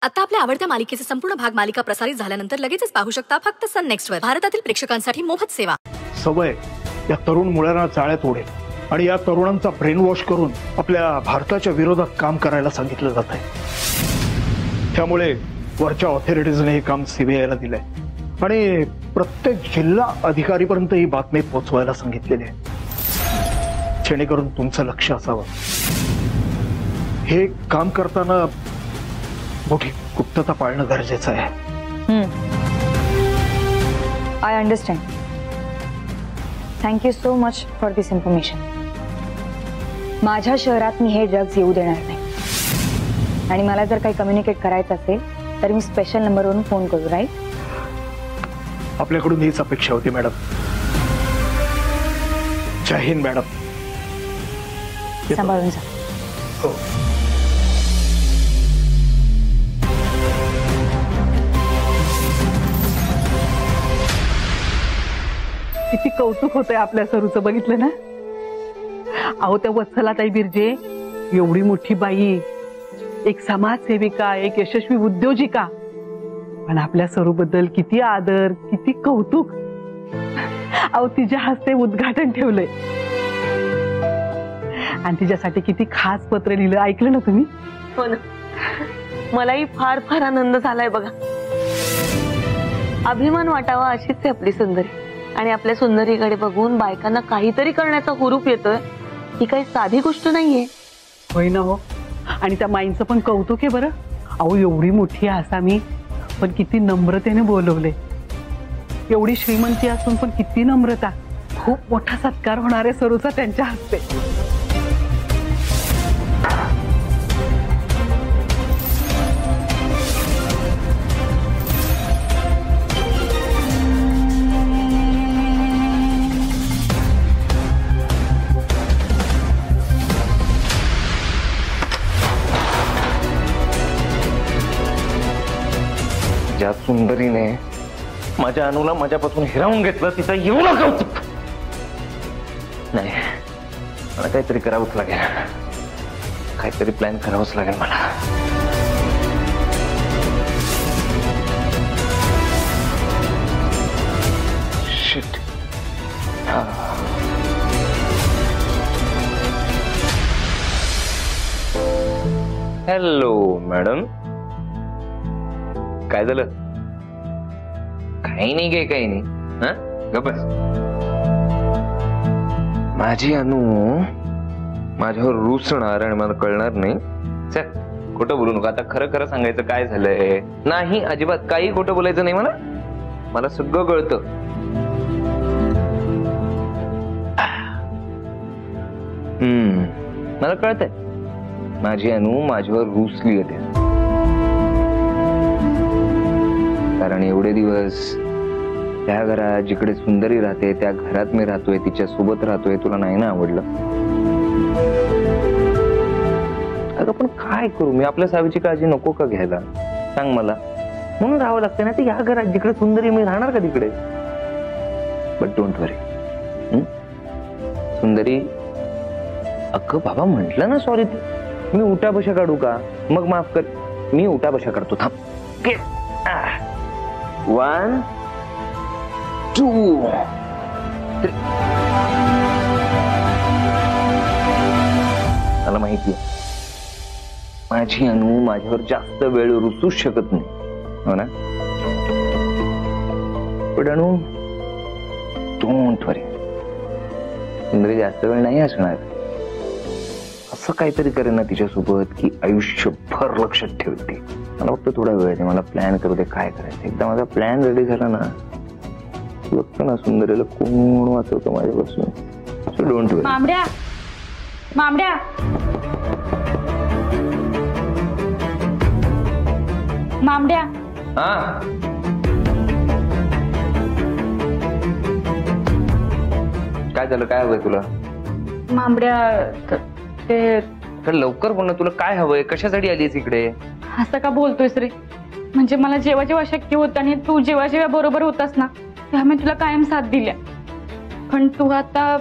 आता आपल्या आवडत्या मालिकेचे संपूर्ण भाग मालिका प्रसारित झाल्यानंतर लगेचच पाहू शकता फक्त सन नेक्स्ट वर. भारतातील प्रेक्षकांसाठी मोफत सेवा. सवय या तरुण मुलांना चाळ्यात ओढेल आणि या तरुणांचा ब्रेन वॉश करून आपल्या भारताच्या विरोधात काम करायला सांगितलं जात आहे. त्यामुळे वरच्या ऑथॉरिटीजने हे काम सीबीआयला दिलंय आणि प्रत्येक जिल्हा अधिकारीपर्यंत ही बातमी पोहोचवायला सांगितलेली आहे, जेणेकरून तुमचं लक्ष असावं. हे काम करताना मोठी गुप्तता पाळणं गरजेचं आहे. I understand. Thank you so much for this information. माझ्या शहरात मी हे ड्रग्ज येऊ देणार नाही आणि मला जर काही कम्युनिकेट करायचं असेल तर मी स्पेशल नंबरवरून फोन करू. राईट? आपल्याकडून हीच अपेक्षा होती मॅडम. जय हिंद मॅडम. सांभाळून जा. हो. किती कौतुक होतंय आपल्या सरूचं, बघितलं ना? अहो त्या वत्सलाताई बिर्जे एवढी मोठी बाई, एक समाजसेविका, एक यशस्वी उद्योजिका, पण आपल्या सरूबद्दल किती आदर, किती कौतुक. अहो तिच्या हस्ते उद्घाटन ठेवलंय आणि तिच्यासाठी किती खास पत्र लिहिलं, ऐकलं ना तुम्ही? हो ना, मलाही फार फार आनंद झालाय बघा. अभिमान वाटावा अशीच आहे आपली सुंदरी, आणि आपल्या सुंदरीकडे बघून बायकांना काहीतरी करण्याचा हुरूप येतोय. ही काही साधी गोष्ट नाहीये. होय ना. हो, आणि त्या माईंचं पण कौतुक आहे बरं. अहो एवढी मोठी आसामी पण किती नम्रतेने बोलवले. एवढी श्रीमंती असून पण किती नम्रता. खूप मोठा सत्कार होणार आहे सरूचा त्यांच्या हस्ते. ज्या सुंदरीने माझ्या अनुला माझ्यापासून हिरावून घेतलं तिचं एवढं कौतुक नाही. मला काहीतरी करावंच लागेल, काहीतरी प्लॅन करावंच लागेल मला. शिट. हॅलो मॅडम, काय झालं? काही नाही, काही नाही. हा, गप्पस. माझी अनु माझ्यावर रुसणार आणि मला कळणार नाही. चल, खोटं बोलू नका. आता खरं खरं सांगायचं काय झालंय. नाही, अजिबात काही खोटं बोलायचं नाही. मला सगळं कळतं. मला कळतंय माझी अनु माझ्यावर रुसली होती, कारण एवढे दिवस त्या घरात जिकडे सुंदरी राहते त्या घरात मी राहतोय, तिच्या सोबत राहतोय. तुला नाही ना आवडलं? अगं पण काय करू मी? आपल्या सावीची काळजी नको का घ्यायला? सांग मला. म्हणून राहावं लागतं ना. ते या घरात जिकडे सुंदरी मी राहणार का तिकडे? बट डोंट वरी सुंदरी. अगं बाबा म्हटलं ना सॉरी. मी उठाबशा काढू का? मग माफ कर. मी उठाबशा काढतो. थांब. 1 2 3. मला माहिती आहे माझी अनु माझ्यावर जास्त वेळ रुसूच शकत नाही, हो ना? पण अनु डोंट वरी, सुंदरी जास्त वेळ नाही असणार. असं काहीतरी करेन ना तिच्यासोबत की आयुष्यभर लक्षात ठेवते. मला फक्त थोडा वेळ दे, मला प्लॅन करू दे काय करायचं. एकदा माझा प्लॅन रेडी झाला ना, बघतो ना सुंदरीला कोण वाचवतो माझ्यापासून. सो डोंट वरी. मामड्या मामड्या मामड्या. हा, काय झालं? काय हवंय तुला? मामड्या ते तर लवकर बोल ना. तुला काय हवंय? कशासाठी आलीस इकडे? असं का बोलतोयस रे? म्हणजे मला जेव्हा जेव्हा शक्य होतं आणि तू जेव्हा जेव्हा बरोबर होतास ना, तेव्हा मी तुला कायम साथ दिल्या. पण तू आता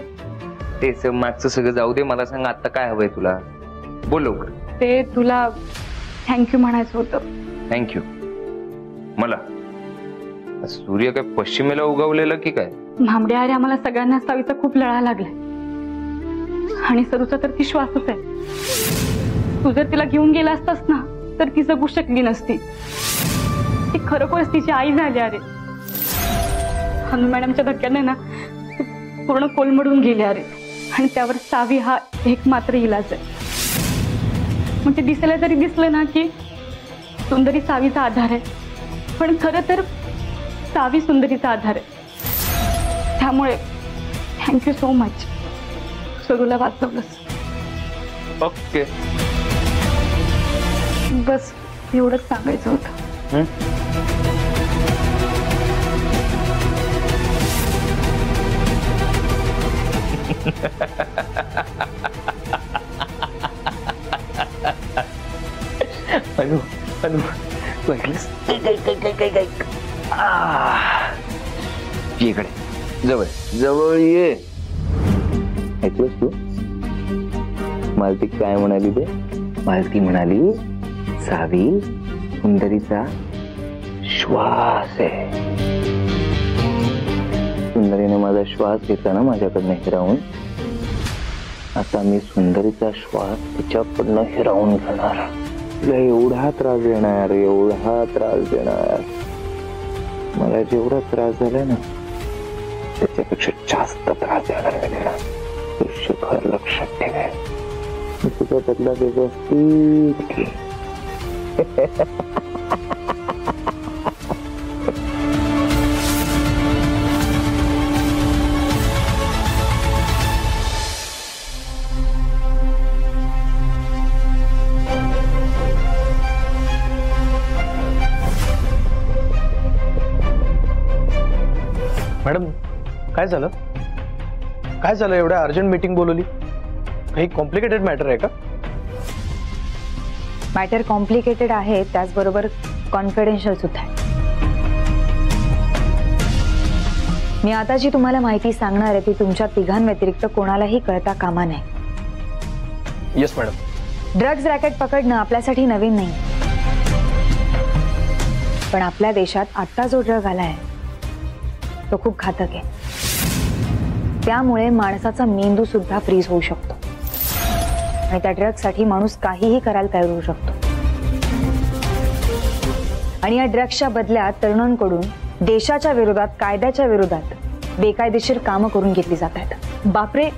तेच मागचं सगळं जाऊ दे. मला सांग आता काय हवंय तुला? बोल लवकर. ते तुला थँक्यू म्हणायचं होतं. थँक्यू. मला सूर्य काय पश्चिमेला उगवलेला की काय? भांबड्या अरे आम्हाला सगळ्यांना सावीचा खूप लळा लागलाय आणि सरूचा तर विश्वासच आहे. तू जर तिला घेऊन गेला असतास ना तर ती जगू शकली नसती. ती खरोखरच तिची आई झाली. अरे हनु मॅडमच्या धक्क्याने ना पूर्ण कोलमडून गेले. अरे आणि त्यावर सावी हा एकमात्र इलाज आहे. म्हणजे दिसायला जरी दिसलं ना की सुंदरी सावीचा आधार आहे, पण खरं तर सावी सुंदरीचा आधार आहे. त्यामुळे थँक्यू सो मच. सरूला वाचवलंस. ओके. बस एवढंच सांगायचं होतं. अनु अनु तू ऐकलंस? इकडे जवळ जवळ ये. ऐकलंस तू? मालती काय म्हणाली ते? मालती म्हणाली सावी सुंदरीचा श्वास आहे. सुंदरीने माझा श्वास घेतला ना माझ्याकडनं हिरावून. आता मी सुंदरीचा श्वास तिच्याकडनं हिरावून घेणार. तिला एवढा त्रास देणार, एवढा त्रास देणार. मला जेवढा त्रास झालाय ना त्याच्यापेक्षा जास्त त्रास देणार मी तिला. आयुष्यभर लक्षात ठेवेल. मी तुझा बदला व्यवस्थित घे. मॅडम काय झालं? काय झालं? एवढ्या अर्जंट मीटिंग बोलवली? काही कॉम्प्लिकेटेड मॅटर आहे का? मॅटर कॉम्प्लिकेटेड आहे, त्याचबरोबर कॉन्फिडेन्शियल सुद्धा आहे. मी आता जी तुम्हाला माहिती सांगणार आहे ती तुमच्या तिघांव्यतिरिक्त कोणालाही कळता कामा नये. Yes madam. ड्रग्ज रॅकेट पकडणं आपल्यासाठी नवीन नाही, पण आपल्या देशात आता जो ड्रग आलाय तो खूप घातक आहे. त्यामुळे माणसाचा मेंदू सुद्धा फ्रीज होऊ शकतो आणि त्या ड्रग्जसाठी माणूस काहीही करायला तयार होऊ शकतो. आणि या ड्रग्सच्या बदल्यात तरुणांकडून देशाच्या विरोधात, कायद्याच्या विरोधात बेकायदेशीर कामं करून घेतली जात आहेत. बापरे,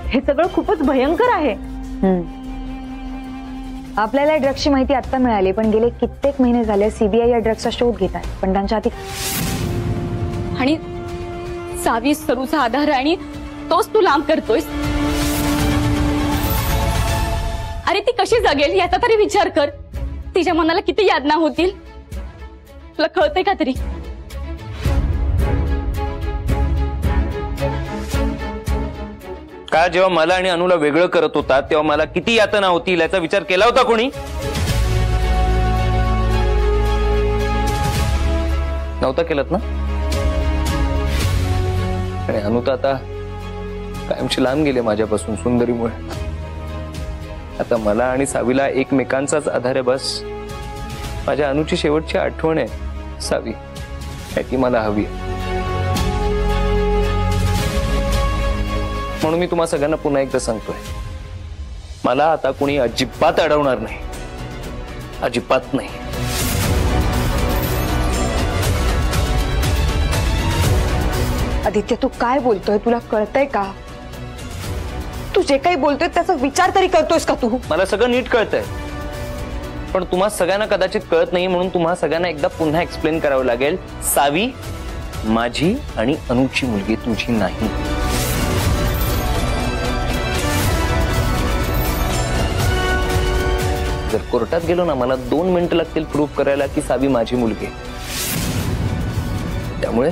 हे सगळं खूपच भयंकर आहे. आपल्याला ड्रग्सची माहिती आता मिळाली, पण गेले कित्येक महिने झाले सीबीआय या ड्रग्सचा शोध घेत आहे, पण त्यांच्या हाती. आणि सावी सरूचा आधार आणि तोच तू लांब करतोयस. अरे ती कशी जगेल याचा तरी विचार कर. तिच्या मनाला किती यातना होतील तुला कळतंय का तरी? का जेव्हा मला आणि अनुला वेगळं करत होता तेव्हा मला किती यातना होतील याचा विचार केला होता कोणी? नव्हता केलात ना? आणि अनु तर आता कायमची लांब गेले माझ्यापासून सुंदरीमुळे. आता मला आणि सावीला एकमेकांचाच आधार आहे बस. माझ्या अनुची शेवटची आठवण आहे सावी, ती मला हवी. म्हणून मी तुम्हा सगळ्यांना पुन्हा एकदा सांगतोय, मला आता कोणी अजिबात अडवणार नाही, अजिबात नाही. आदित्य, तू काय बोलतोय? तुला कळतंय का? तू जे काही बोलतोय त्याचा विचार तरी करतोयस का तू? मला सगळं नीट कळतंय, पण तुम्हा सगळ्यांना कदाचित कळत नाही म्हणून तुम्हा सगळ्यांना एकदा पुन्हा एक्सप्लेन करावं लागेल. सावी माझी आणि अनुची मुलगी, तुझी नाही. जर कोर्टात गेलो ना मला 2 मिनिटं लागतील प्रूव्ह करायला की सावी माझी मुलगी. त्यामुळे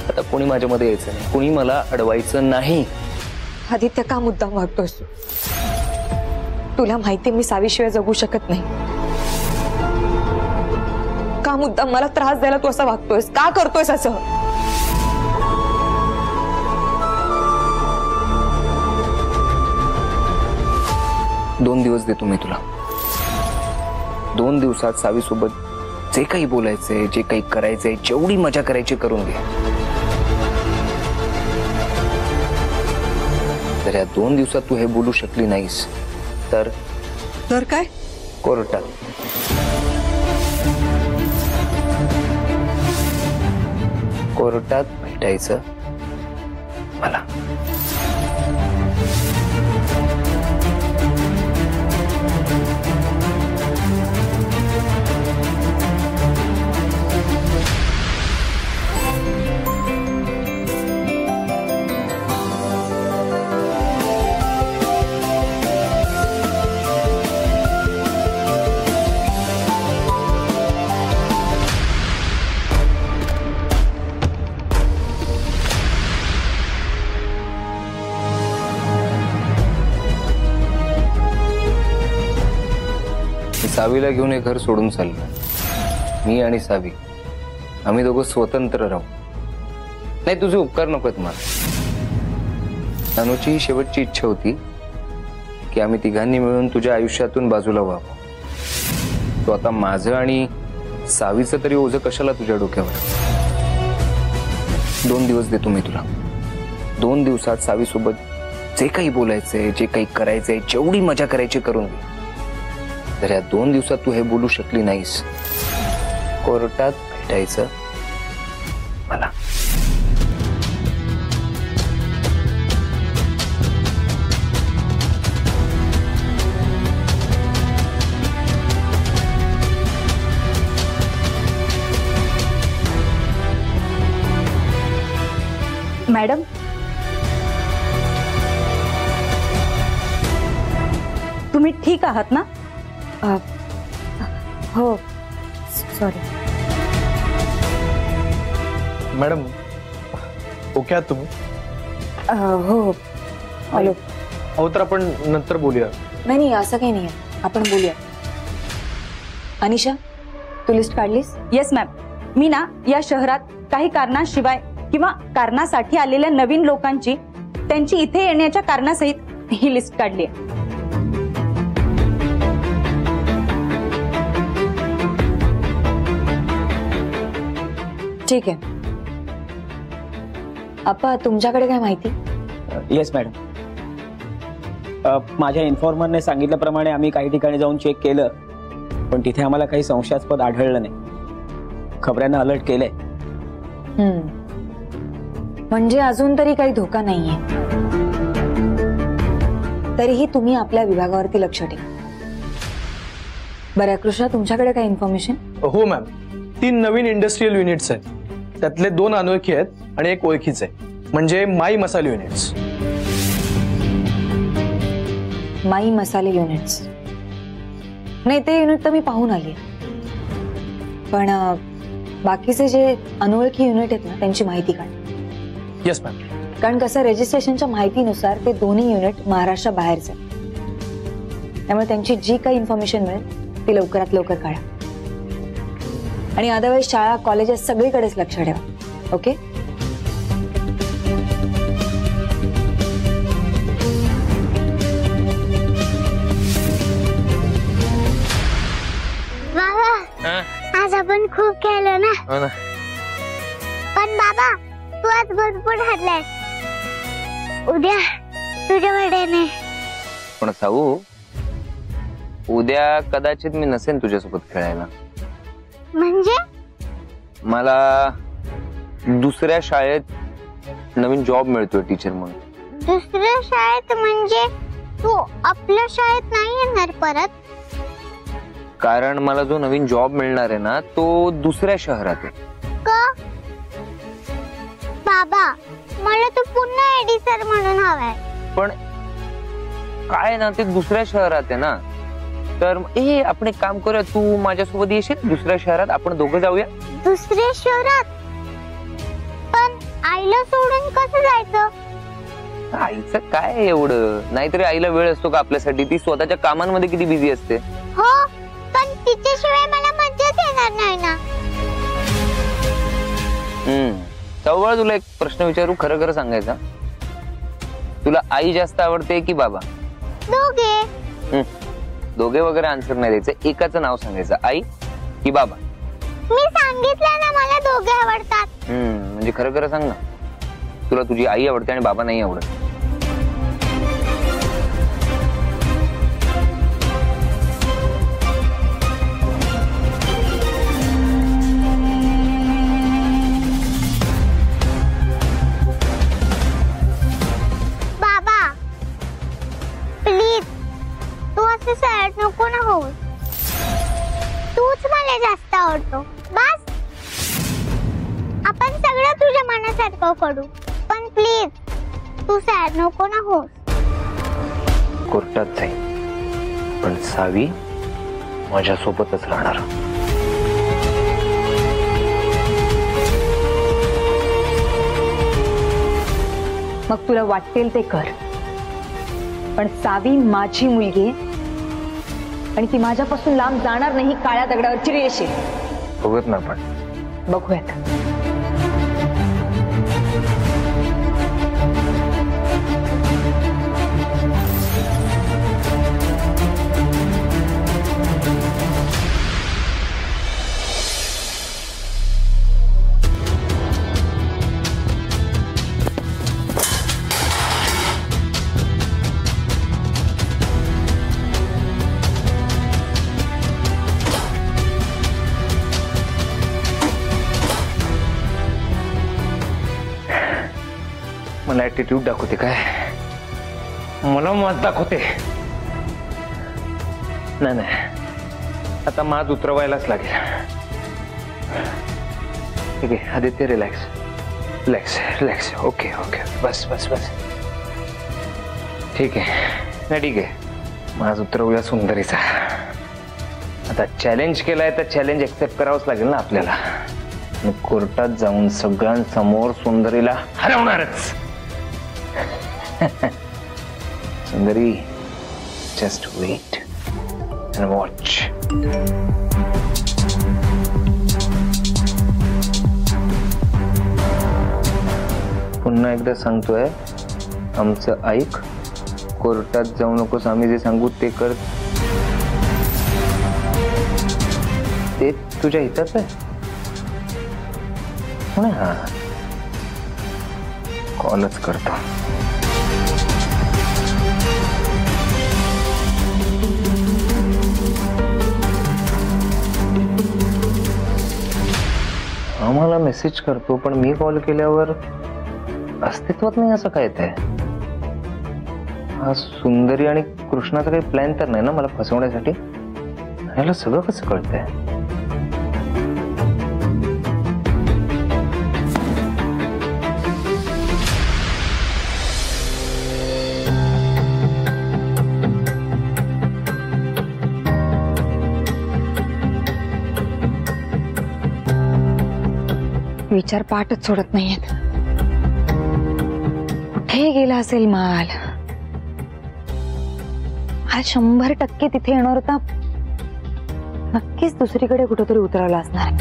आता कोणी माझ्यामध्ये यायचं नाही, कोणी मला अडवायचं नाही. आदित्य, का मुद्दाम वागतोयस? तुला माहिती मी सावीशिवाय जगू शकत नाही. का मुद्दाम मला त्रास द्यायला तू असं वागतोयस? का करतोयस असं? दोन दिवस देतो मी तुला. 2 दिवसात सावी सोबत जे काही बोलायचंय, जे काही करायचंय, जेवढी मजा करायची करून घे. जर या 2 दिवसात तू हे बोलू शकली नाहीस तर काय? कोर्टात. कोर्टात भेटायचं मला. सावीला घेऊन हे घर सोडून चाललो. मी आणि सावी आम्ही दोघं स्वतंत्र राहू. नाही, तुझे उपकार नकोत मला. अनुची शेवटची इच्छा होती की आम्ही तिघांनी मिळून तुझ्या आयुष्यातून बाजूला व्हावं. तो आता माझं आणि सावीचं तरी ओझं कशाला तुझ्या डोक्यावर. 2 दिवस देतो मी तुला. 2 दिवसात सावी सोबत जे काही बोलायचंय, जे काही करायचंय, जेवढी मजा करायची करून घे. जर या 2 दिवसात तू हे बोलू शकली नाहीस, कोर्टात भेटायचं मला. मॅडम, तुम्ही ठीक आहात ना? हो, सॉरी. मॅडम, ओके आहात तुम्ही? हो, हॅलो. अहो, तर आपण नंतर बोलूया. नाही, असं काही नाही आहे, आपण बोलूया. अनिशा, तू लिस्ट काढलीस? Yes ma'am. मी ना या शहरात काही कारणाशिवाय किंवा कारणासाठी आलेल्या नवीन लोकांची त्यांची इथे येण्याच्या कारणासहित ही लिस्ट काढली आहे. ठीक आहे. आप्पा, तुमच्याकडे काय माहिती? Yes madam. माझ्या इन्फॉर्मरने सांगितल्याप्रमाणे आम्ही काही ठिकाणी जाऊन चेक केलं, पण तिथे आम्हाला काही संशयास्पद आढळलं नाही. खबऱ्यांना अलर्ट केलंय. म्हणजे अजून तरी काही धोका नाहीये. तरीही तुम्ही आपल्या विभागावरती लक्ष ठेवा. बरं कृष्णा, तुमच्याकडे काय इन्फॉर्मेशन? हो मॅम, 3 नवीन इंडस्ट्रियल युनिट्स आहेत. त्यातले 2 अनोळखी आहेत आणि 1 ओळखीचे आहे. म्हणजे माई मसाले युनिट्स. माई मसाले युनिट्स? नाही, ते युनिट तर मी पाहून आली. पण बाकीचे जे अनोळखी युनिट आहेत ना, त्यांची माहिती काढ. Yes ma'am. कारण कसं, रजिस्ट्रेशनच्या माहितीनुसार ते दोन्ही युनिट महाराष्ट्रा बाहेरचे, त्यामुळे त्यांची जी काही इन्फॉर्मेशन मिळेल ती लवकरात लवकर काढा. आणि अदरवाईज शाळा, कॉलेजेस सगळीकडेच लक्ष ठेवा. ओके? बाबा, आज आपण खूप खेळलो ना. हो ना. पण बाबा, तू आज भरपूर हरलाय. उद्या तुझ्या बर्थडे. पण सावू, उद्या कदाचित मी नसेन तुझ्यासोबत खेळायला. म्हणजे? मला दुसऱ्या शाळेत नवीन जॉब मिळतोय टीचर म्हणून. दुसऱ्या शाळेत म्हणजे तू आपल्या शाळेत नाही येणार परत? कारण मला जो नवीन जॉब मिळणार आहे ना, तो दुसऱ्या शहरात आहे. का? बाबा, मला तो पुन्हा एडी सर म्हणून हवाय. पण काय ना, ते दुसऱ्या शहरात आहे ना. तर आपण एक काम करूया, तू माझ्यासोबत येशील दुसऱ्या शहरात, आपण दोघं जाऊया. दुसऱ्या शहरात? पण आईला सोडून कसं जायचं? आईचं काय एवढं, नाहीतरी आईला वेळ असतो का आपल्यासाठी? ती स्वतःच्या कामांमध्ये किती बिझी असते. हो, पण तिच्याशिवाय मला मजाच येणार नाही ना. चौबळ, तुला एक प्रश्न विचारू, खरं खरं सांगायचा. तुला आई जास्त आवडते की बाबा? दोघे. दोघे वगैरे आन्सर नाही द्यायचं, एकाचं नाव सांगायचं, आई की बाबा. मी सांगितलं ना मला दोघे आवडतात. म्हणजे खरं खरं सांग ना, तुला तुझी आई आवडते आणि बाबा नाही आवडत? बाबा प्लीज तू असं सॅड नको ना हो. तूच मला जास्त आवडतो. बस आपण सगळं तुझ्या मनासारखं करू, पण प्लीज तू सॅड नको ना हो. कोर्टात जाईल पण सावी माझ्यासोबतच राहणार. मग तुला वाटेल ते कर, पण सावी माझी मुलगी आहे आणि ती माझ्यापासून लांब जाणार नाही. काळ्या दगडावरची रेष आहे. बघत ना आपण. बघूयात. मला ऍटिट्यूड दाखवते काय? मला मात दाखवते? नाही नाही, आता मात उतरवायलाच लागेल. ठीक आहे Aditya, relax relax relax. Okay okay, बस बस बस. ठीक आहे, नाही ठीक आहे, माज उतरवूया सुंदरीचा. आता चॅलेंज केलाय तर चॅलेंज एक्सेप्ट करावंच लागेल ना आपल्याला. कोर्टात जाऊन सगळ्यांसमोर सुंदरीला हरवणारच. सुंदरी, जस्ट वेट अँड वॉच. पुन्हा एकदा सांगतोय, आमचं ऐक. कोर्टात जाऊ नकोस, आम्ही जे सांगू ते कर. ते तुझ्या हिताच आहे. हा, कॉलच करतो. आम्हाला मेसेज करतो, पण मी कॉल केल्यावर अस्तित्वात नाही असं काय ते? हा सुंदरी आणि कृष्णाचा काही प्लॅन तर नाही ना मला फसवण्यासाठी? याला सगळं कसं कळतंय? विचार पाठच सोडत नाहीयेत. कुठे गेला असेल माल? हा 100% तिथे येणार होता. नक्कीच दुसरीकडे कुठेतरी उतरवला असणार.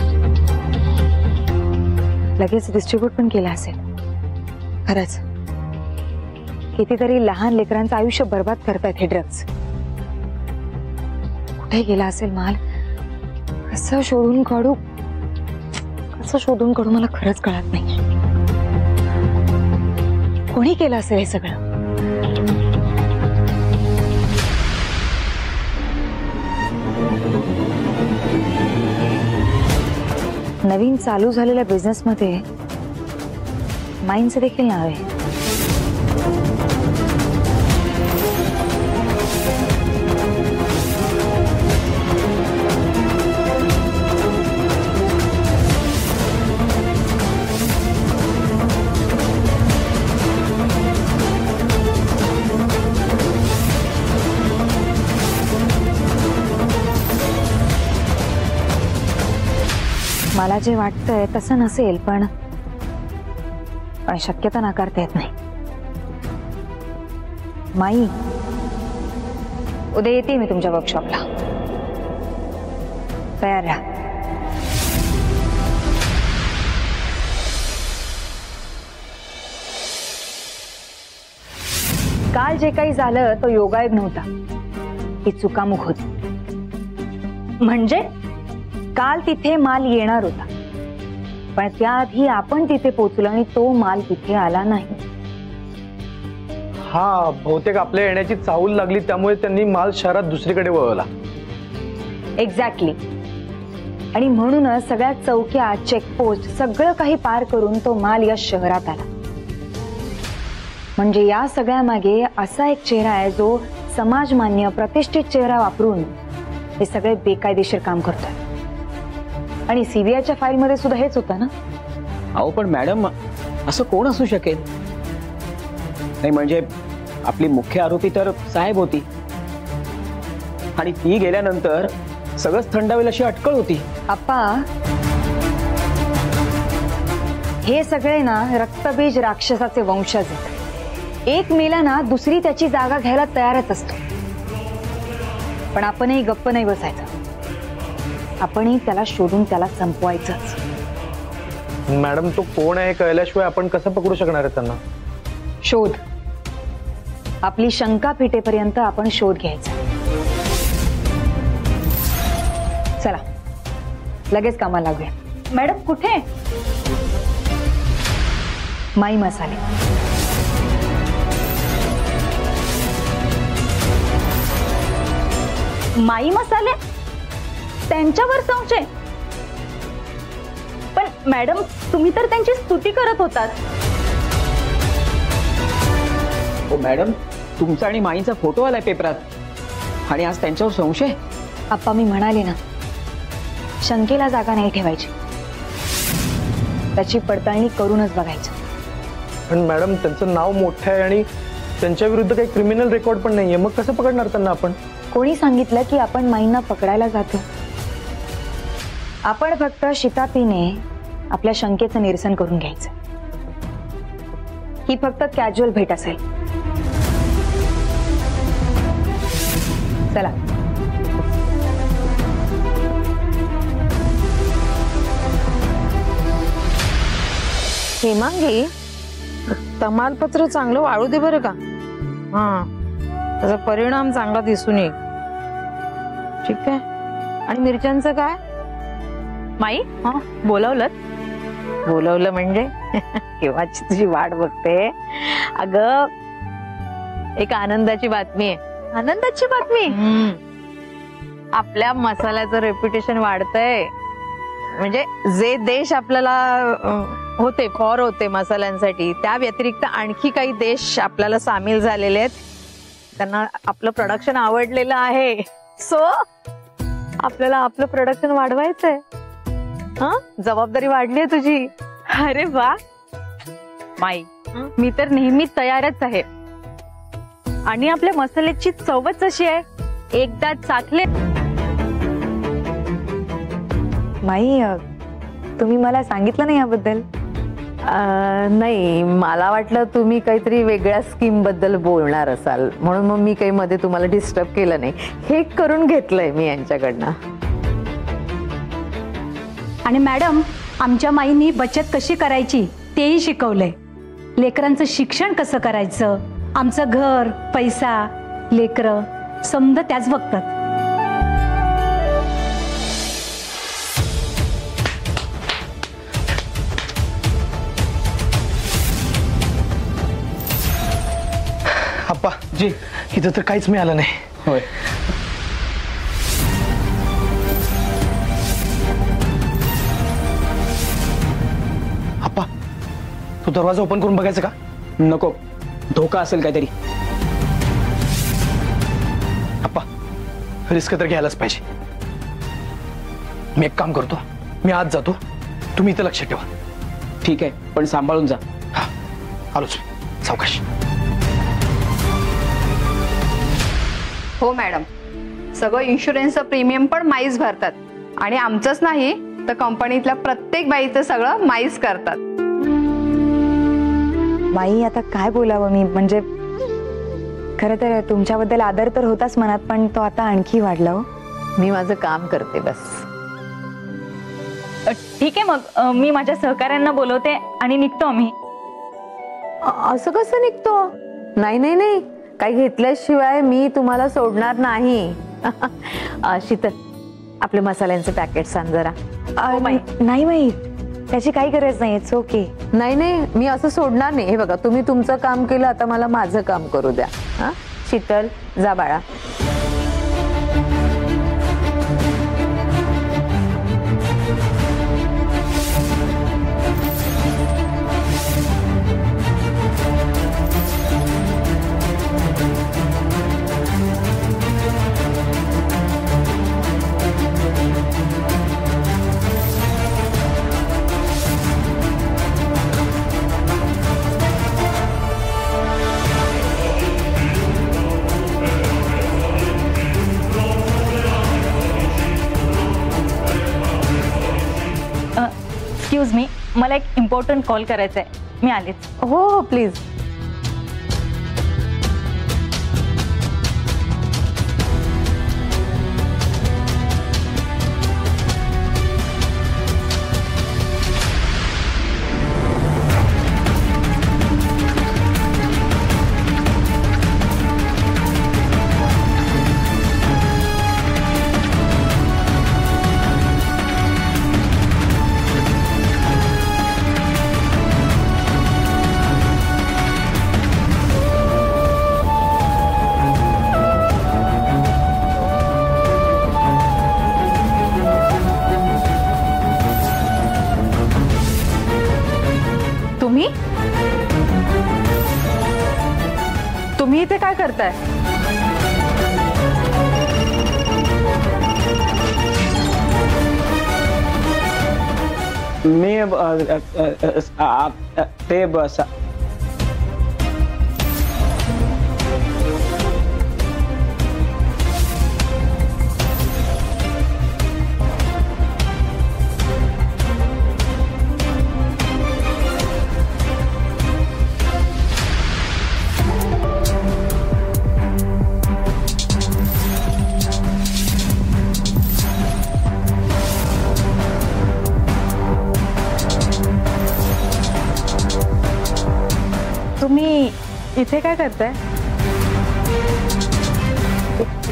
लगेच डिस्ट्रीब्यूट पण केला असेल. खरंच कितीतरी लहान लेकरांचं आयुष्य बर्बाद करतायत हे ड्रग्ज. कुठे गेला असेल माल? कसं शोधून काढू मला खरंच कळत नाही. कोणी केलं असेल हे सगळं? नवीन चालू झालेल्या बिझनेस मध्ये माईनचं देखील नाव आहे. मला जे वाटतंय तसं नसेल, पण शक्यता नाकारता येत नाही. माई, उद्या येते मी तुमच्या वर्कशॉपला. तयार राहा. काल जे काही झालं तो योगायोग नव्हता. ही चुकामुक होती. म्हणजे काल तिथे माल येणार होता, पण त्याआधी आपण तिथे पोहोचलो आणि तो माल तिथे आला नाही. हा, बहुतेक आपल्या येण्याची चाहूल लागली त्यामुळे त्यांनी माल शहरात दुसरीकडे वळवला. एक्झॅक्टली. आणि म्हणूनच सगळ्या चौक्या, चेकपोस्ट सगळं काही पार करून तो माल या शहरात आला. म्हणजे या सगळ्या मागे असा एक चेहरा आहे जो समाजमान्य प्रतिष्ठित चेहरा वापरून हे सगळे बेकायदेशीर काम करतोय. आणि सीबीआयच्या फाईल मध्ये सुद्धा हेच होतं ना. अहो पण मॅडम, असं कोण असू शकेल? नाही म्हणजे आपली मुख्य आरोपी तर साहेब होती आणि ती गेल्यानंतर सगळंच थंडावेल अशी अटकळ होती. आप्पा, हे सगळे ना रक्तबीज राक्षसाचे वंशज आहेत. एक मेला ना दुसरी त्याची जागा घ्यायला तयारच असतो. पण आपणही गप्प नाही बसायचं. आपणही त्याला शोधून त्याला संपवायचंच. मॅडम, तो कोण आहे कळल्याशिवाय आपण कसं पकडू शकणार आहे त्यांना? शोध. आपली शंका फिटेपर्यंत आपण शोध घ्यायचा. चला लगेच कामाला लागूया. मॅडम कुठे? माई मसाले. माई मसाले? त्यांच्यावर संशय? पण मॅडम, तुम्ही तर त्यांची स्तुती करत होतात. हो मॅडम, तुमचा आणि माईंचा फोटो आलाय पेपरात आणि आज त्यांच्यावर संशय? आप्पा, मी म्हणाले ना, शंकेला जागा नाही ठेवायची. त्याची पडताळणी करूनच बघायचं. पण मॅडम, त्यांचं नाव मोठं आहे आणि त्यांच्या विरुद्ध काही क्रिमिनल रेकॉर्ड पण नाहीये. मग कसं पकडणार त्यांना आपण? कोणी सांगितलं की आपण माईंना पकडायला जातो? आपण फक्त शितापीने आपल्या शंकेचं निरसन करून घ्यायचं. ही फक्त कॅज्युअल भेट असेल. चला. हेमांगी, तमालपत्र चांगलं वाळू दे बरं का. हा, त्याचा परिणाम चांगला दिसून येईल. ठीक आहे. आणि मिरच्यांचं काय? माई, बोलावलं? बोलवलं म्हणजे केव्हाची तुझी वाट बघते. अगं, एक आनंदाची बातमी आहे. आनंदाची बातमी? आपल्या मसाल्याचं रेप्युटेशन वाढतंय. म्हणजे जे देश आपल्याला फॉर होते मसाल्यांसाठी, त्या व्यतिरिक्त आणखी काही देश आपल्याला सामील झालेले आहेत. त्यांना आपलं प्रोडक्शन आवडलेलं आहे. सो आपल्याला आपलं प्रोडक्शन वाढवायचंय. हा, जबाबदारी वाढली आहे तुझी. अरे वा माई, मी तर नेहमी तयारच आहे. आणि आपल्या मसाल्याची चवच अशी आहे, एकदा चाखले. माई, तुम्ही मला सांगितलं नाही याबद्दल? नाही, मला वाटलं तुम्ही काहीतरी वेगळ्या स्कीम बद्दल बोलणार असाल, म्हणून मग मी काही मध्ये तुम्हाला डिस्टर्ब केलं नाही. हे करून घेतलंय मी यांच्याकडनं. आणि मॅडम, आमच्या माईंनी बचत कशी करायची तेही शिकवलंय. लेकरांचं शिक्षण कसं करायचं, आमचं घर, पैसा, लेकरं समद त्याच बघतात. अप्पा जी, इथं तर काहीच मिळालं नाही. होय. अप्पा, तू दरवाजा ओपन करून बघायचं का? नको, धोका असेल काहीतरी. अप्पा, रिस्क तर घ्यायलाच पाहिजे. मी एक काम करतो, मी आज जातो, तुम्ही इथं लक्ष ठेवा. ठीक आहे, पण सांभाळून जा. हा, आलोच. सावकाश. हो मॅडम, सगळं इन्शुरन्सचं प्रीमियम पण माईच भरतात. आणि आमचंच नाही तर कंपनीतल्या प्रत्येक बाईचं सगळं माईच करतात. माई, आता काय बोलावं मी. म्हणजे खरं तर तुमच्याबद्दल आदर तर होताच मनात, पण तो आता आणखी वाढला. हो, मी माझं काम करते बस. ठीक आहे, मग मी माझ्या सहकाऱ्यांना बोलवते आणि निघतो आम्ही. असं कसं निघतो? नाही नाही नाही, काही घेतल्याशिवाय मी तुम्हाला सोडणार नाही. शीतल, आपले मसाल्यांचे पॅकेट आण जरा. नाही माहीत, त्याची काही गरज नाही. It's okay. नाही नाही, मी असं सोडणार नाही. हे बघा, तुम्ही तुमचं काम केलं, आता मला माझं काम करू द्या. हा, शीतल जा बाळा. एक्सक्यूज मी, मला एक इम्पॉर्टंट कॉल करायचा आहे. मी आलेच. हो हो प्लीज. तुम्ही इथे काय करताय? मी ते बस तुम्ही इथे काय करताय?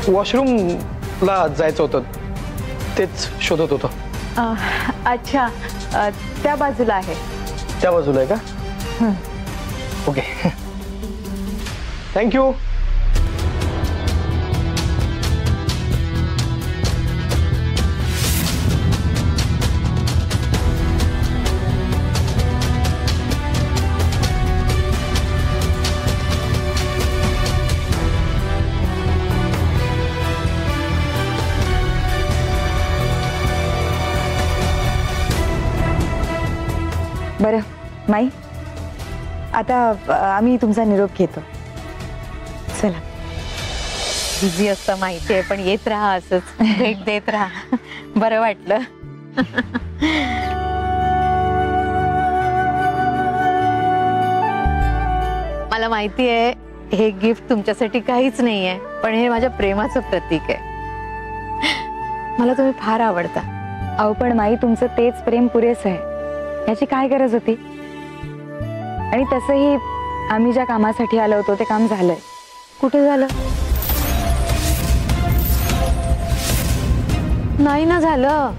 वॉशरूमला जायचं होतं, तेच शोधत होतो. अच्छा, त्या बाजूला आहे. त्या बाजूला आहे का? Okay, thank you. बरं माई, आता आम्ही तुमचा निरोप घेतो. चला. बिझी असतं माहिती आहे, पण येत राहा, असंच भेट देत राहा. बरं वाटलं. मला माहिती आहे हे गिफ्ट तुमच्यासाठी काहीच नाही आहे, पण हे माझ्या प्रेमाचं प्रतीक आहे. मला तुम्ही फार आवडता. अहो पण माई, तुमचं तेच प्रेम पुरेसं आहे, याची काय गरज होती? आणि तसंही आम्ही ज्या कामासाठी आलो होतो ते काम झालंय. कुठे झालं? नाही ना झालं.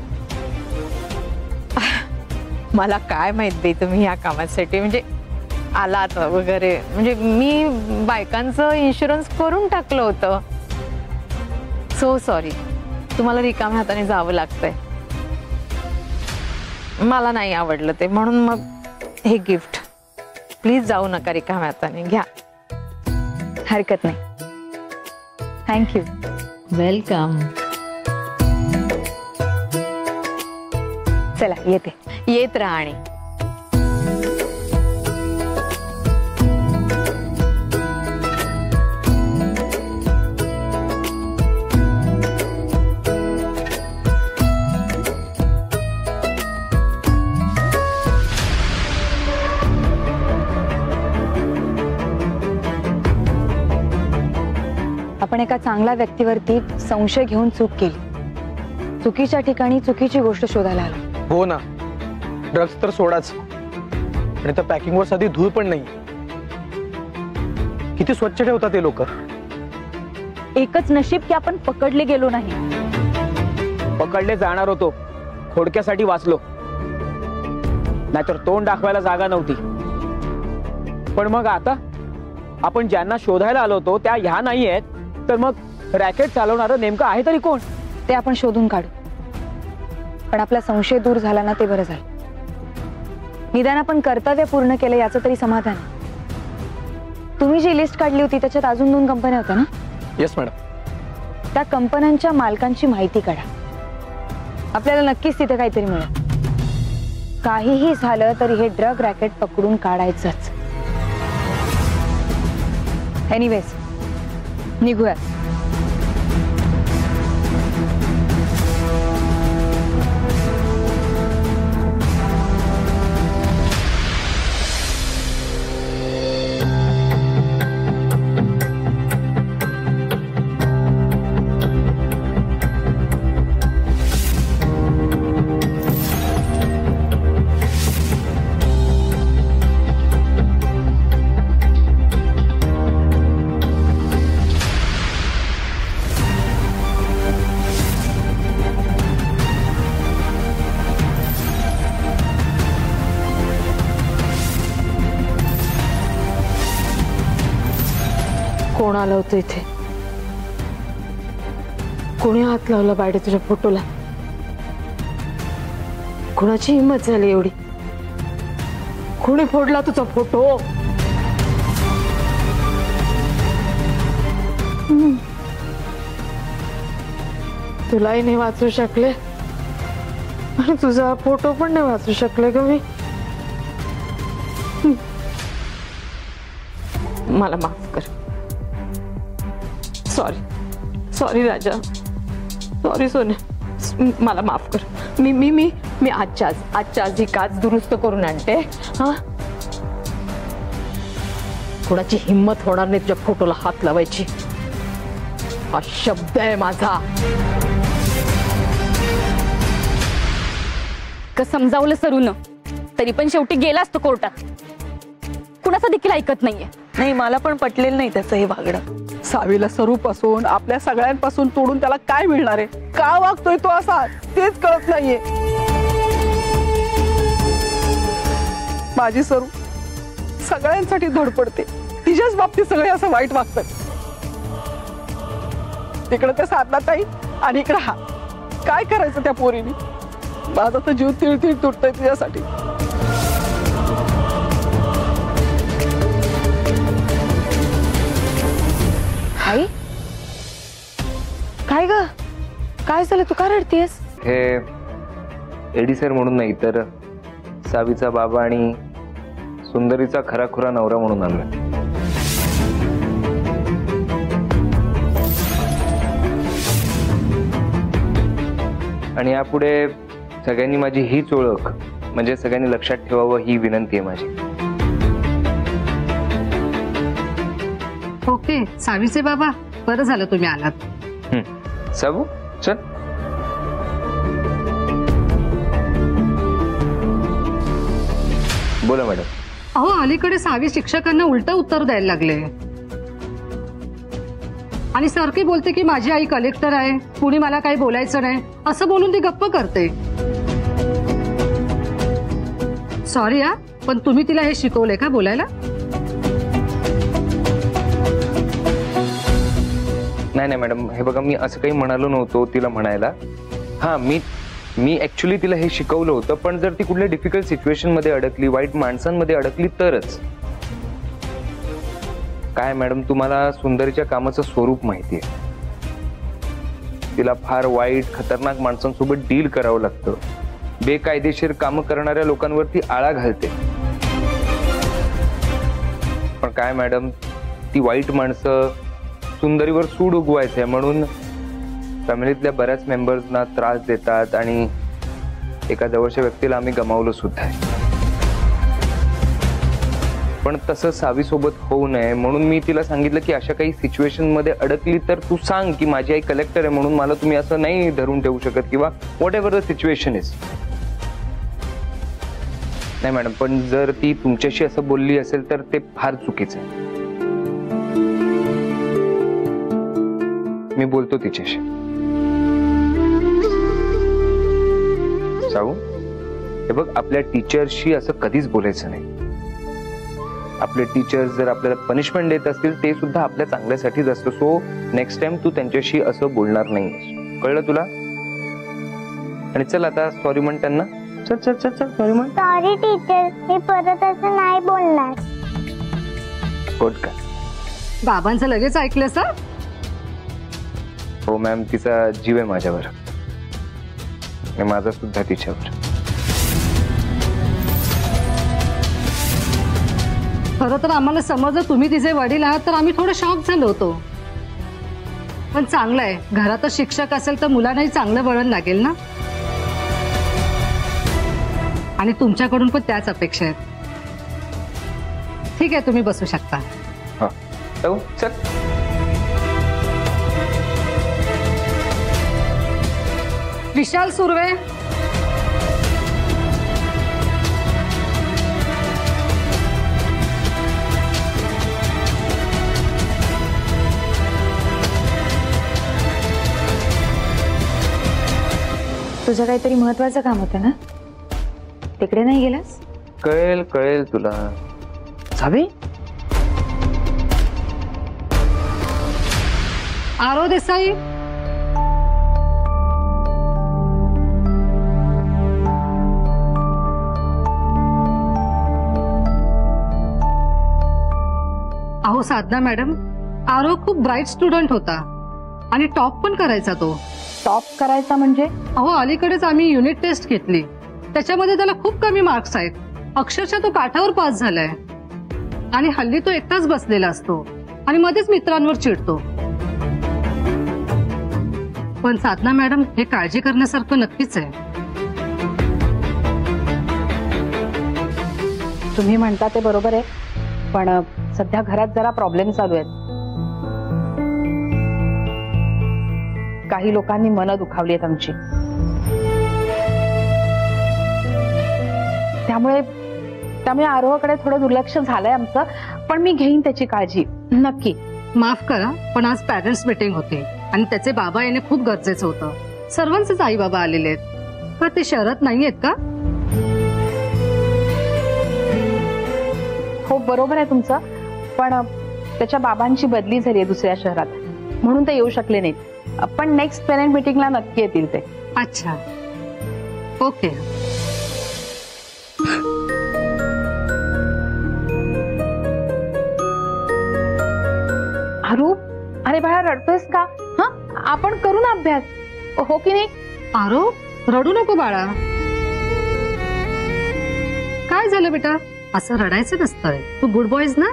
मला काय माहित बाई, तुम्ही या कामासाठी म्हणजे आलात वगैरे. म्हणजे मी बायकांचं इन्शुरन्स करून टाकलं होतं. सो सॉरी, तुम्हाला रिकाम्या हाताने जावं लागतंय. मला नाही आवडलं ते, म्हणून मग हे गिफ्ट. प्लीज जाऊ नका रिकाम्या हाताने, घ्या. हरकत नाही. थँक्यू. वेलकम. चला येते. येत राहा. आणि आपण एका चांगल्या व्यक्तीवरती संशय घेऊन चूक केली. चुकीच्या ठिकाणी चुकीची गोष्ट शोधायला आलो. हो ना, ड्रग्स तर सोडाच, आणि त्या पॅकिंगवर साधी धूळ पण नाही. किती स्वच्छ ठेवतात ते लोक. एकच नशीब की आपण पकडले गेलो नाही. पकडले जाणार होतो, थोडक्यासाठी वाचलो, नाहीतर तोंड दाखवायला जागा नव्हती. पण मग आता आपण ज्यांना शोधायला आलो होतो त्या ह्या नाही आहेत, तर मग रॅकेट चालवणारं नेमकं आहे तरी कोण ते आपण शोधून काढू. पण आपला संशय दूर झाला ना ते बरं झालं. निदान आपण कर्तव्य पूर्ण केलं याचं तरी समाधान आहे. तुम्ही जी लिस्ट काढली होती त्याच्यात अजून 2 कंपन्या होत्या ना? Yes madam. त्या कंपन्यांच्या मालकांची माहिती काढा. आपल्याला नक्कीच तिथे काहीतरी मिळेल. काहीही झालं तरी हे ड्रग रॅकेट पकडून काढायचंच. एनिवेज निघूया. कोण आलं होतं इथे? कोणी हात लावला बायडे तुझ्या फोटोला? कोणाची हिंमत झाली एवढी? कोणी फोडला तुझा फोटो? तुलाही नाही वाचू शकले आणि तुझा फोटो पण नाही वाचू शकले ग मी. मला माफ कर. सॉरी राजा, सॉरी सोने, मला माफ कर. मी आजच्या आज ही काच दुरुस्त करून आणते. हा, कोणाची हिम्मत होणार नाही तुझ्या फोटोला हात लावायची. हा शब्द आहे माझा. समजावलं सरून तरी पण शेवटी गेलास तो कोर्टात. कुणाचं देखील ऐकत नाहीये. नाही, मला पण पटलेलं नाही त्याचं हे वागणं. सावीला सरूपासून आपल्या सगळ्यांपासून तोडून त्याला काय मिळणार आहे? का वागतोय तो असा तेच कळत नाहीये. माझी सरू सगळ्यांसाठी धडपडते, तिच्याच बाबतीत सगळे असं वाईट वागतात. तिकडे त्या साधनाताई आणि इकडे हा. काय करायचं त्या पोरीने? माझा तर जीव तिळतिळ तुटतोय तिच्यासाठी. आई, काय ग? काय झालं? तू का रडतेस? हे एडी सर म्हणून नाही तर सावीचा बाबा आणि सुंदरीचा खराखुरा नवरा म्हणून आलोय. आणि यापुढे सगळ्यांनी माझी हीच ओळख म्हणजे सगळ्यांनी लक्षात ठेवावं ही विनंती आहे माझी. ओके, सावीचे बाबा, बरं झालं तुम्ही आलात. साबू चल. बोला मॅडम. अहो, अलीकडे सावी शिक्षकांना उलट उत्तर द्यायला लागले आणि सारखी बोलते की माझी आई कलेक्टर आहे, कुणी मला काही बोलायचं नाही असं बोलून ती गप्प करते. सॉरी हा, पण तुम्ही तिला हे शिकवले का बोलायला? नाही मॅडम, हे बघा, मी असं काही म्हणालो नव्हतो तिला म्हणायला. हा, मी ऍक्च्युली तिला हे शिकवलं होतं, पण जर ती कुठल्या डिफिकल्ट सिच्युएशन मध्ये अडकली, वाईट माणसांमध्ये अडकली तरच. काय मॅडम, तुम्हाला सुंदरीच्या कामाचं स्वरूप माहितीये. तिला फार वाईट खतरनाक माणसांसोबत डील करावं लागतं. बेकायदेशीर कामं करणाऱ्या लोकांवरती आळा घालते. पण काय मॅडम, ती वाईट माणसं सुंदरीवर सूड उगवायचंय म्हणून फॅमिलीतल्या बऱ्याच मेंबर्सना त्रास देतात आणि एका जवळच्या व्यक्तीला आम्ही गमावलं सुद्धा आहे. पण तसं सावी सोबत होऊ नये म्हणून मी तिला सांगितलं की अशा काही सिच्युएशन मध्ये अडकली तर तू सांग की माझी आई कलेक्टर आहे म्हणून मला तुम्ही असं नाही धरून ठेवू शकत किंवा what ever the situation is. नाही मॅडम, पण जर ती तुमच्याशी असं बोलली असेल तर ते फार चुकीचं आहे. मी बोलतो तिच्याशी. जाऊ हे बघ, आपल्या टीचरशी असं कधीच बोलायचं नाही. आपले टीचर्स जर आपल्याला पनिशमेंट देत असतील ते सुद्धा आपल्या चांगल्यासाठीच असतं. सो नेक्स्ट टाइम तू त्यांच्याशी असं बोलणार नाही, कळलं तुला? आणि चल आता सॉरी म्हण त्यांना. चल चल चल चल सॉरी म्हण. सॉरी टीचर, मी परत असं नाही बोलणार. गुड का? बाबांचं लगेच ऐकलं सर? हो मॅम, तिचा जीव आहे माझ्यावर आणि माझा सुद्धा तिच्यावर. खरं तर आम्हाला समजलं तुम्ही तिचे वडील आहात तर आम्ही थोडं शॉक झालो होतो. पण चांगलं आहे, घरातच शिक्षक असेल तर मुलांनाही चांगलं वळण लागेल ना. आणि तुमच्याकडून पण त्याच अपेक्षा आहेत. ठीक आहे, तुम्ही बसू शकता. हा चल. विशाल सुर्वे. तुझं काहीतरी महत्वाचं काम होतं ना, तिकडे नाही गेलास? कळेल कळेल तुला. सावी, आरो देसाई. अहो साधना मॅडम, आरो खूप ब्राईट स्टुडंट होता आणि टॉप पण करायचा तो. टॉप करायचा म्हणजे? अहो अलीकडेच आम्ही युनिट टेस्ट घेतली, त्याच्यामध्ये त्याला खूप कमी मार्क्स आहेत. अक्षरशः तो काठावर पास झालाय. आणि हल्ली तो एकटाच बसलेला असतो आणि मध्येच मित्रांवर चिडतो. पण साधना मॅडम, हे काळजी करण्यासारखं नक्कीच आहे. तुम्ही म्हणता ते बरोबर आहे, पण सध्या घरात जरा प्रॉब्लेम चालू आहेत. काही लोकांनी मनं दुखावली आहेत आमची. त्यामुळे आरोहाकडे थोडं दुर्लक्ष झालंय आमचं, पण मी घेईन त्याची काळजी नक्की. माफ करा, पण आज पॅरेंट्स मीटिंग होती आणि त्याचे बाबा येणे खूप गरजेचं होतं. सर्वांचेच आई बाबा आलेले आहेत. का ते शहरात नाही आहेत का? हो बरोबर आहे तुमचं, पण त्याच्या बाबांची बदली झाली आहे दुसऱ्या शहरात, म्हणून ते येऊ शकले नाहीत. पण नेक्स्ट पेरेंट मीटिंगला नक्की येतील ते. अच्छा, ओके. आरू, अरे बाळा रडतोयस का? हा, आपण करू ना अभ्यास, हो की नाही? आरो, रडू नको बाळा. काय झालं बेटा? असं रडायचं नसतंय. तू गुड बॉयज ना.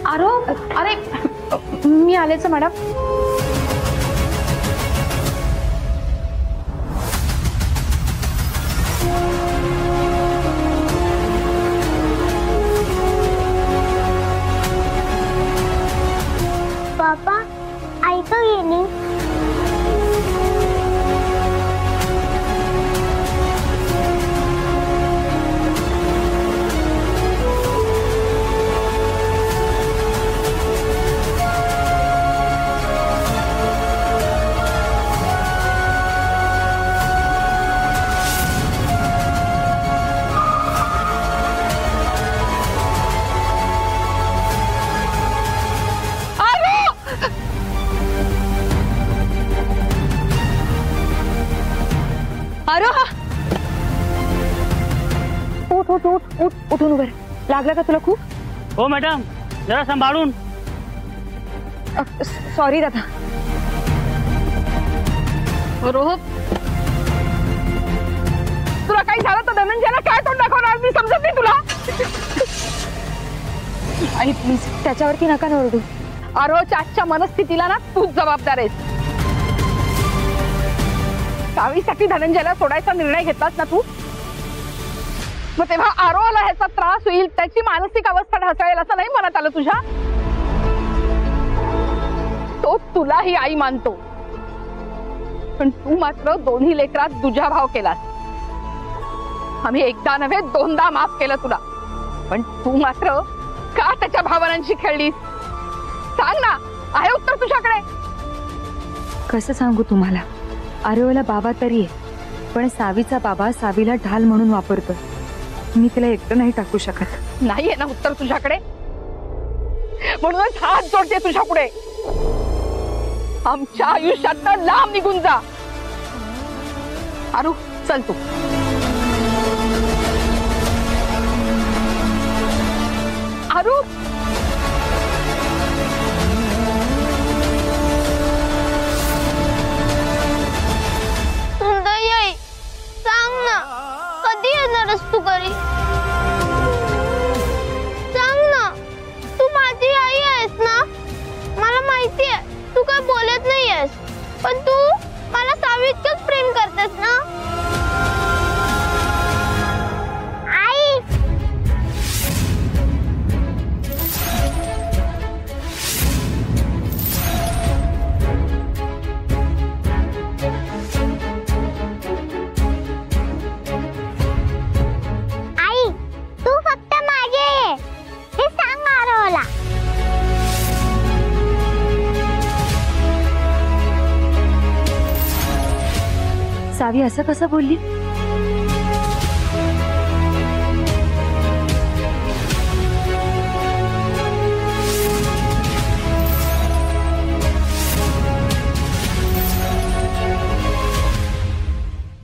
आरो, अरे मी आलेच मॅडम. पापा, आई का गेली? उठून उभे. लागला का तुला खूप? हो मॅडम, जरा सांभाळून. सॉरी दादा. रोहन, तुला काही झालं तर धनंजयला काय तोंड दाखवणार मी समजत नाही तुला. आणि प्लीज त्याच्यावरती नका ओरडू. आरोच्या आजच्या मनस्थितीला ना तूच जबाबदार आहेस. सावीसाठी धनंजयला सोडायचा निर्णय घेतलास ना तू, मग तेव्हा आरोला ह्याचा त्रास होईल, त्याची मानसिक अवस्था ढासळेल असं नाही मनात आलं तुझ्या? तो तुला ही आई मानतो पण तू मात्र दोन्ही लेकरात दुजा भाव केलास. आम्ही एकदा नव्हे दोनदा माफ केलं तुला, पण तू मात्र का त्याच्या भावनांशी खेळलीस? सांग ना, आहे उत्तर तुझ्याकडे? कसं सांगू तुम्हाला? आर्योला बाबा तरी आहे, पण सावीचा बाबा सावीला ढाल म्हणून वापरतो. मी तिला एकटं नाही टाकू शकत. नाहीये ना उत्तर तुझ्याकडे? म्हणूनच हात जोडते तुझ्या पुढे. आमच्या आयुष्यात लांब निघून जा. आरू चल तू. आरू सांग ना, कधी येणारस तू घरी? सांग ना, तू माझी आई आहेस ना? मला माहिती आहे तू काय बोलत नाहीयेस, पण तू मला सावीतच प्रेम करतेस ना? आई तू फक्त माझी आहे हे सांग आरोला. सावी असं कसं बोलली?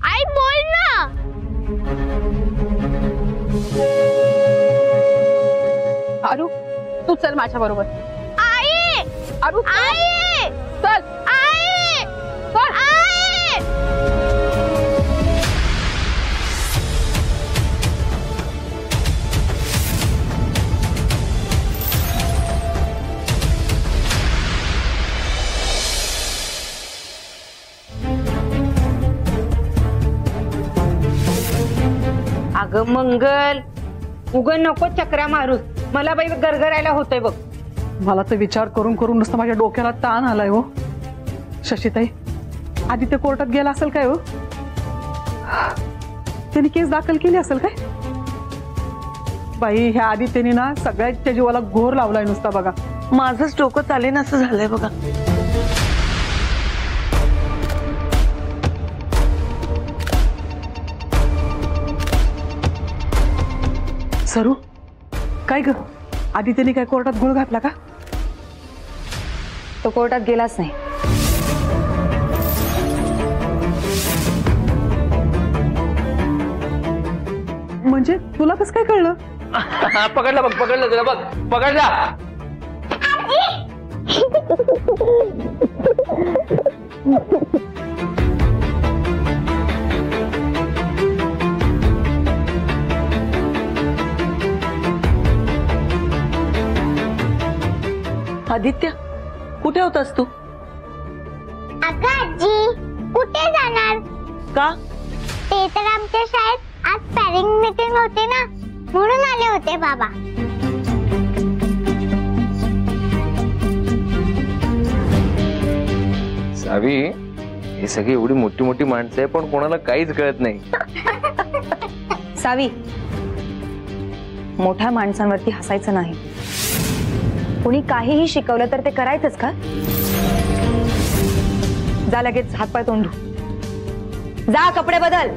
आई बोल ना. आरू तू चल माझ्या बरोबर. आई आरू आई चल. आई चल. आई अगं मंगल, उगं नको चक्रा मारूस. मला बाई गरगरायला होतंय बघ. मला तर विचार करून करून नुसतं माझ्या डोक्याला ताण आलाय हो. शशीताई, आदित्य कोर्टात गेला असेल काय हो? त्यांनी केस दाखल केली असेल काय? बाई ह्या आदित्यने ना सगळ्याच्या जीवाला घोर लावलाय नुसता बघा. माझंच डोकं चालेन असं झालंय बघा. सरू काय ग, आदित्यने काय कोर्टात गुळ घातला का? तो कोर्टात गेलाच नाही. म्हणजे तुला कसं काय कळलं? पकडला बघ, पकडलं तुला बघ, पकडला. आदित्य कुठे होतास तू? अगं आजी, कुठे जाणार? का? ते तर आमच्या शाळेत आज पॅरेंट मीटिंग होती ना, म्हणून आले होते बाबा. सावी, हे सगळी एवढी मोठी मोठी माणसं आहे पण कोणाला काहीच कळत नाही. सावी, मोठ्या माणसांवरती हसायचं नाही. कुणी काहीही शिकवलं तर ते करायचंच का? जा लगेच हातपाय तोंड धु. जा कपडे बदल.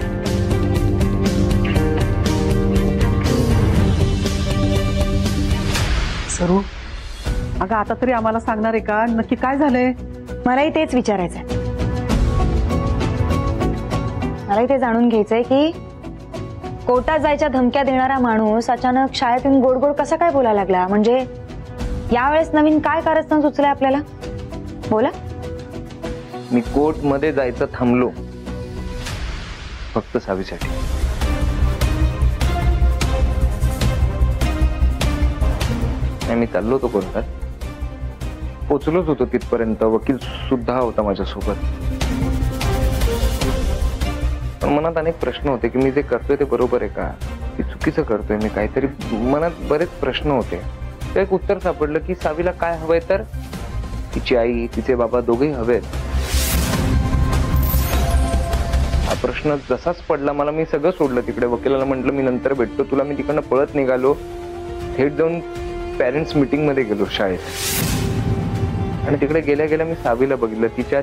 सरू, अगं आता तरी आम्हाला सांगणार आहे का नक्की काय झालंय? मलाही तेच विचारायचंय. मलाही ते जाणून घ्यायचंय की कोर्टात जायच्या धमक्या देणारा माणूस अचानक शाळेतून गोड गोड कसा काय बोलायला लागला? म्हणजे यावेळेस नवीन काय कारस्थान सुचलंय आपल्याला? बोला. मी कोर्ट मध्ये जायचं थांबलो फक्त सावीसाठी. मी चाललो होतो कोर्टात, पोचलोच होतो तिथपर्यंत. वकील सुद्धा होता माझ्यासोबत. पण मनात अनेक प्रश्न होते की मी जे करतोय ते बरोबर आहे का, की चुकीचं करतोय मी काहीतरी. मनात बरेच प्रश्न होते. तर एक उत्तर सापडलं की सावीला काय हवंय तर तिची आई तिचे बाबा दोघेही हवेत. हा प्रश्न जसाच पडला मला, मी सगळं सोडलं तिकडे. वकिलाला म्हटलं मी नंतर भेटतो तुला. मी तिकडनं पळत निघालो, थेट जाऊन पॅरेंट्स मीटिंग मध्ये गेलो शाळेत. आणि तिकडे गेल्या गेल्या मी सावीला बघितलं. तिच्या